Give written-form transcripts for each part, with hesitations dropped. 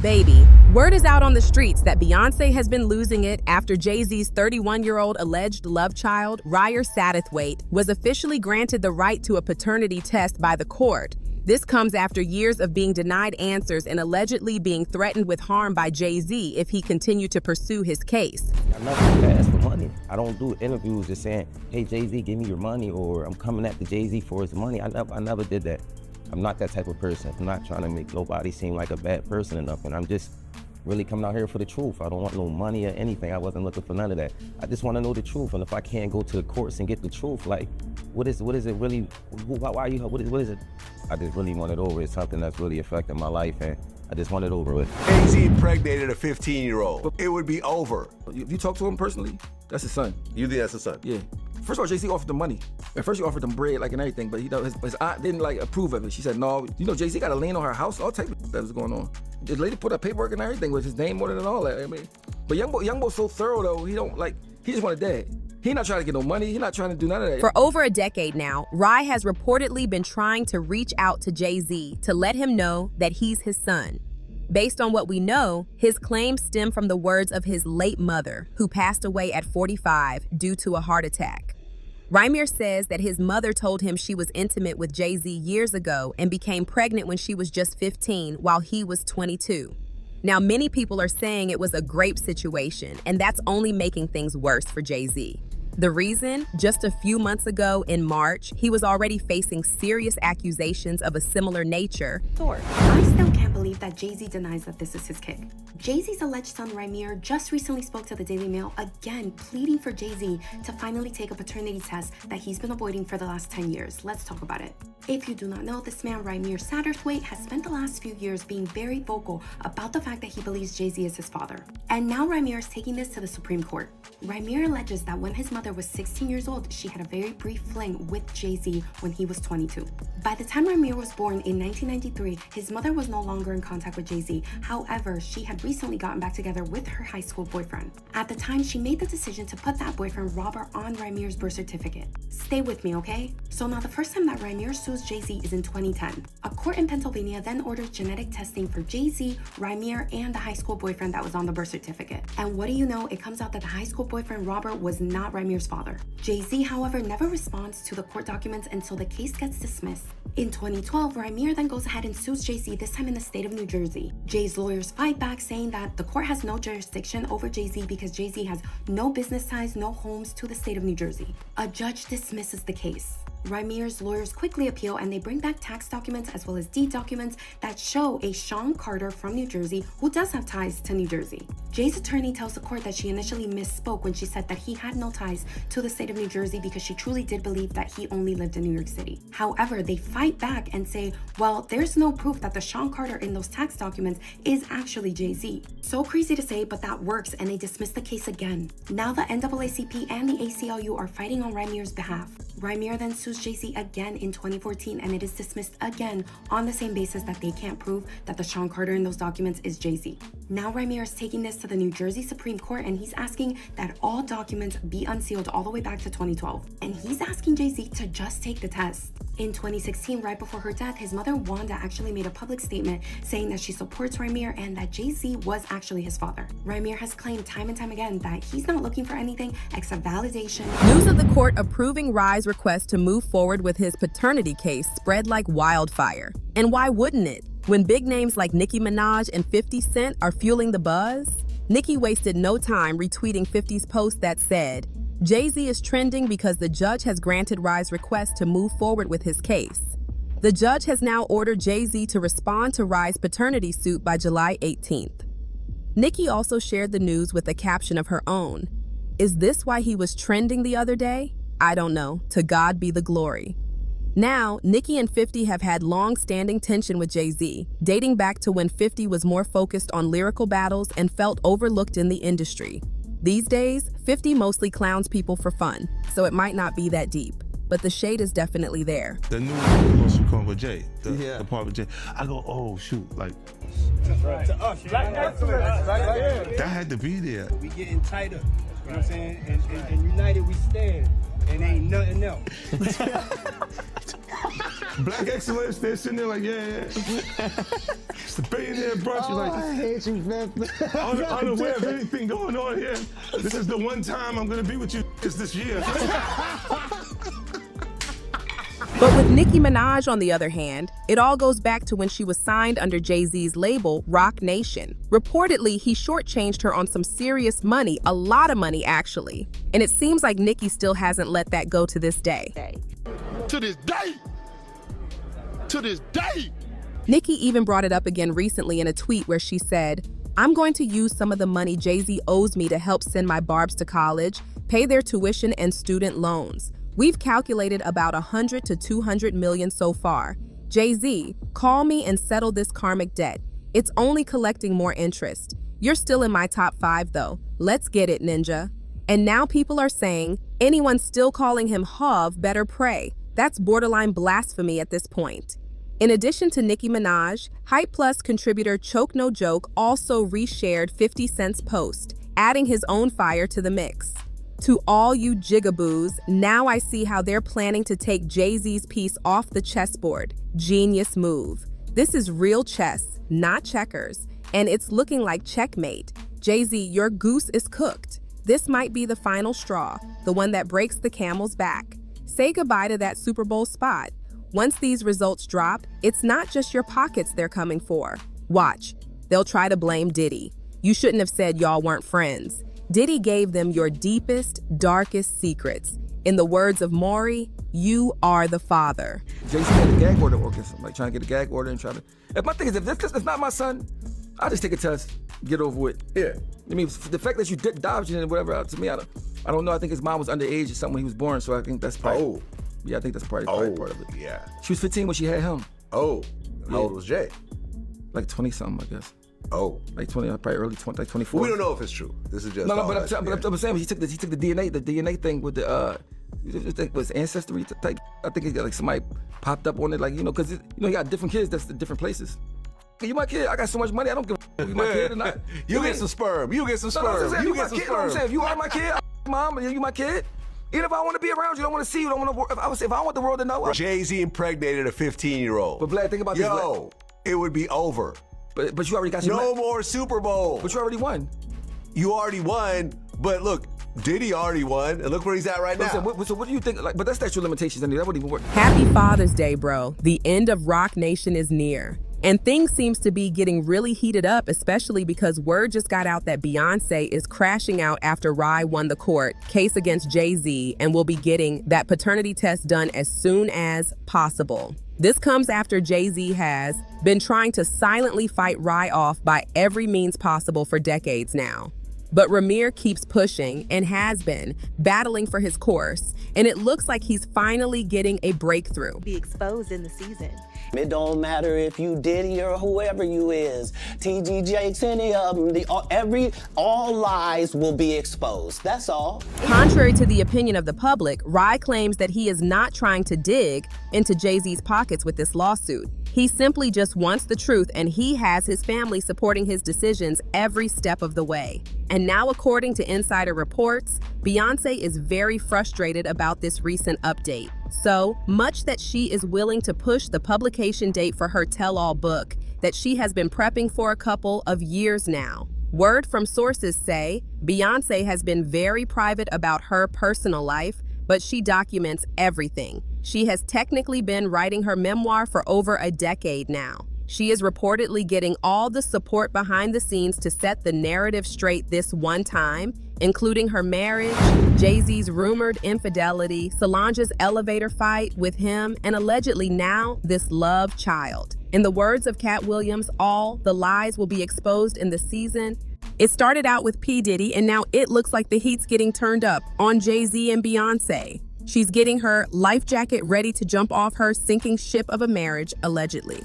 Baby, word is out on the streets that Beyonce has been losing it after Jay-Z's 31-year-old alleged love child, Rymir Satterthwaite, was officially granted the right to a paternity test by the court. This comes after years of being denied answers and allegedly being threatened with harm by Jay-Z if he continued to pursue his case. I never ask for money. I don't do interviews just saying, hey, Jay-Z, give me your money, or I'm coming after Jay-Z for his money. I never did that. I'm not that type of person. I'm not trying to make nobody seem like a bad person or nothing. I'm just really coming out here for the truth. I don't want no money or anything. I wasn't looking for none of that. I just want to know the truth. And if I can't go to the courts and get the truth, like, what is it really? Why you? What is it? I just really want it over. It's something that's really affecting my life, and I just want it over with. Jay-Z impregnated a 15-year-old. It would be over. If you talk to him personally, that's his son. You think that's his son? Yeah. First of all, Jay-Z offered him money. At first, he offered him bread, like, and everything, but his aunt didn't, like, approve of it. She said, no. You know, Jay-Z got a lien on her house, all types of that was going on. The lady put up paperwork and everything with his name on it and all that. I mean, but Young Boy's so thorough, though, he just want a dad. He's not trying to get no money. He's not trying to do none of that. For over a decade now, Rye has reportedly been trying to reach out to Jay-Z to let him know that he's his son. Based on what we know, his claims stem from the words of his late mother, who passed away at 45 due to a heart attack. Rymir says that his mother told him she was intimate with Jay-Z years ago and became pregnant when she was just 15 while he was 22. Now, many people are saying it was a grape situation, and that's only making things worse for Jay-Z. The reason? Just a few months ago in March, he was already facing serious accusations of a similar nature. I still can't believe that Jay-Z denies that this is his kid. Jay-Z's alleged son Rymir just recently spoke to the Daily Mail, again pleading for Jay-Z to finally take a paternity test that he's been avoiding for the last 10 years. Let's talk about it. If you do not know, this man Rymir Satterthwaite has spent the last few years being very vocal about the fact that he believes Jay-Z is his father. And now Rymir is taking this to the Supreme Court. Rymir alleges that when his mother was 16 years old, she had a very brief fling with Jay-Z when he was 22. By the time Rymir was born in 1993, his mother was no longer in contact with Jay-Z. However, she had recently gotten back together with her high school boyfriend. At the time, she made the decision to put that boyfriend Robert on Rymir's birth certificate. Stay with me, okay? So now the first time that Rymir sues Jay-Z is in 2010. A court in Pennsylvania then orders genetic testing for Jay-Z, Rymir, and the high school boyfriend that was on the birth certificate. And what do you know? It comes out that the high school boyfriend Robert was not Rymir's father. Jay-Z, however, never responds to the court documents until the case gets dismissed. In 2012, Rymir then goes ahead and sues Jay-Z, this time in the state of New Jersey. Jay's lawyers fight back, saying that the court has no jurisdiction over Jay-Z because Jay-Z has no business ties, no homes to the state of New Jersey. A judge dismisses the case. Rymir's lawyers quickly appeal, and they bring back tax documents as well as deed documents that show a Sean Carter from New Jersey who does have ties to New Jersey. Jay's attorney tells the court that she initially misspoke when she said that he had no ties to the state of New Jersey because she truly did believe that he only lived in New York City. However, they fight back and say, well, there's no proof that the Sean Carter in those tax documents is actually Jay-Z. So crazy to say, but that works, and they dismiss the case again. Now the NAACP and the ACLU are fighting on Rymir's behalf. Rymir then sues Jay-Z again in 2014, and it is dismissed again on the same basis that they can't prove that the Sean Carter in those documents is Jay-Z. Now Rymir is taking this to the New Jersey Supreme Court, and he's asking that all documents be unsealed all the way back to 2012. And he's asking Jay-Z to just take the test. In 2016, right before her death, his mother Wanda actually made a public statement saying that she supports Rymir and that Jay-Z was actually his father. Rymir has claimed time and time again that he's not looking for anything except validation. News of the court approving Rye's request to move forward with his paternity case spread like wildfire. And why wouldn't it? When big names like Nicki Minaj and 50 Cent are fueling the buzz? Nicki wasted no time retweeting 50's post that said, Jay-Z is trending because the judge has granted Rye's request to move forward with his case. The judge has now ordered Jay-Z to respond to Rye's paternity suit by July 18th. Nicki also shared the news with a caption of her own. Is this why he was trending the other day? I don't know. To God be the glory. Now, Nicki and 50 have had long-standing tension with Jay-Z, dating back to when 50 was more focused on lyrical battles and felt overlooked in the industry. These days, 50 mostly clowns people for fun, so it might not be that deep. But the shade is definitely there. The new most recording with Jay, the part with Jay. I go, oh shoot, like right. To us, black excellence, right? That had to be there. We getting tighter, you know what I'm saying? And united we stand, and ain't nothing else. Black excellence, they're sitting there like, yeah. It's the billionaire brunch. You're like, I hate you, man. unaware of anything going on here. This is the one time I'm gonna be with you is this year. But with Nicki Minaj, on the other hand, it all goes back to when she was signed under Jay-Z's label, Roc Nation. Reportedly, he shortchanged her on some serious money, a lot of money actually. And it seems like Nicki still hasn't let that go to this day. To this day! To this day! Nicki even brought it up again recently in a tweet where she said, "I'm going to use some of the money Jay-Z owes me to help send my barbs to college, pay their tuition and student loans. We've calculated about 100 to 200 million so far. Jay-Z, call me and settle this karmic debt. It's only collecting more interest. You're still in my top 5 though. Let's get it, ninja." And now people are saying, anyone still calling him Hov better pray. That's borderline blasphemy at this point. In addition to Nicki Minaj, Hype Plus contributor Choke No Joke also reshared 50 Cent's post, adding his own fire to the mix. "To all you jigaboos, now I see how they're planning to take Jay-Z's piece off the chessboard. Genius move. This is real chess, not checkers, and it's looking like checkmate. Jay-Z, your goose is cooked. This might be the final straw, the one that breaks the camel's back. Say goodbye to that Super Bowl spot. Once these results drop, it's not just your pockets they're coming for. Watch, they'll try to blame Diddy. You shouldn't have said y'all weren't friends. Diddy gave them your deepest, darkest secrets. In the words of Maury, you are the father." Jay-Z had a gag order like trying to get a gag order and trying to. If my thing is, if this is not my son, I'll just take a test, get over with. Yeah. I mean, the fact that you dodged it and whatever, to me, I don't know. I think his mom was underage or something when he was born, so I think that's probably. Oh. Yeah, I think that's probably part of it. Yeah. She was 15 when she had him. Oh. Yeah. How old was Jay? Like 20 something, I guess. Oh. Like 20, probably early 20, like 24. We don't know if it's true. This is just. No, but I'm saying he took the DNA thing with the I think it was ancestry type. I think he got like somebody popped up on it, like because he got different kids that's the different places. You my kid, I got so much money, I don't give a you my kid or not. You get some sperm. You get some sperm. No, you get some sperm. I'm saying, if you are my kid, mom, you my kid. Even if I want to be around you, don't want to see you, don't want to. If I want the world to know. Jay-Z impregnated a 15-year-old. But Vlad, think about this. Yo, it would be over. But you already got your no more Super Bowl. But you already won. You already won. But look, Diddy already won, and look where he's at right now. So what do you think? Like, but that's statute of limitations, and that wouldn't even work. Happy Father's Day, bro. The end of Roc Nation is near. And things seems to be getting really heated up, especially because word just got out that Beyonce is crashing out after Rye won the court case against Jay-Z and will be getting that paternity test done as soon as possible. This comes after Jay-Z has been trying to silently fight Rye off by every means possible for decades now. But Rymir keeps pushing and has been battling for his course, and it looks like he's finally getting a breakthrough. Be exposed in the season. It don't matter if you Diddy or whoever you is, TG Jakes, any of them, all lies will be exposed. That's all. Contrary to the opinion of the public, Rye claims that he is not trying to dig into Jay-Z's pockets with this lawsuit. He simply just wants the truth, and he has his family supporting his decisions every step of the way. And now, according to insider reports, Beyonce is very frustrated about this recent update. So much that she is willing to push the publication date for her tell-all book that she has been prepping for a couple of years now. Word from sources say Beyonce has been very private about her personal life, but she documents everything. She has technically been writing her memoir for over a decade now. She is reportedly getting all the support behind the scenes to set the narrative straight this one time, including her marriage, Jay-Z's rumored infidelity, Solange's elevator fight with him, and allegedly now this love child. In the words of Cat Williams, all the lies will be exposed in the season. It started out with P. Diddy, and now it looks like the heat's getting turned up on Jay-Z and Beyonce. She's getting her life jacket ready to jump off her sinking ship of a marriage, allegedly.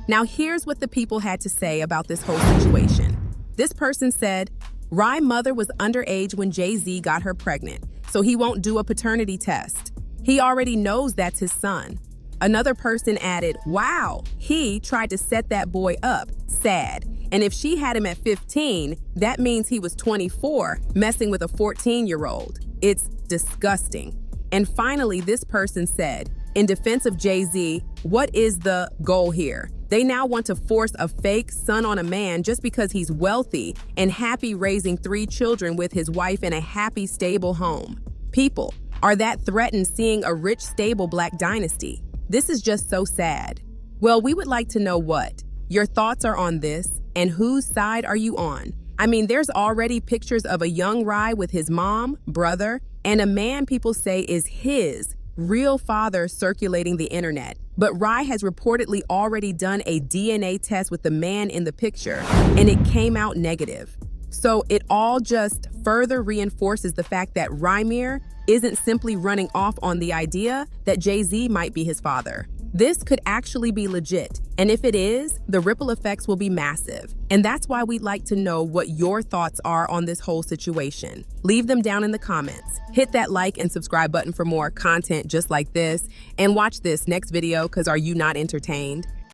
Now here's what the people had to say about this whole situation. This person said, Rye's mother was underage when Jay-Z got her pregnant, so he won't do a paternity test. He already knows that's his son. Another person added, wow, he tried to set that boy up, sad. And if she had him at 15, that means he was 24, messing with a 14-year-old. It's disgusting. And finally, this person said, in defense of Jay-Z, what is the goal here? They now want to force a fake son on a man just because he's wealthy and happy raising 3 children with his wife in a happy, stable home. People are that threatened seeing a rich, stable Black dynasty. This is just so sad. Well, we would like to know what your thoughts are on this and whose side are you on? I mean, there's already pictures of a young Rye with his mom, brother, and a man people say is his real father circulating the internet. But Rye has reportedly already done a DNA test with the man in the picture, and it came out negative. So it all just further reinforces the fact that Rymir isn't simply running off on the idea that Jay-Z might be his father. This could actually be legit, and if it is, the ripple effects will be massive. And that's why we'd like to know what your thoughts are on this whole situation. Leave them down in the comments. Hit that like and subscribe button for more content just like this, and watch this next video because are you not entertained?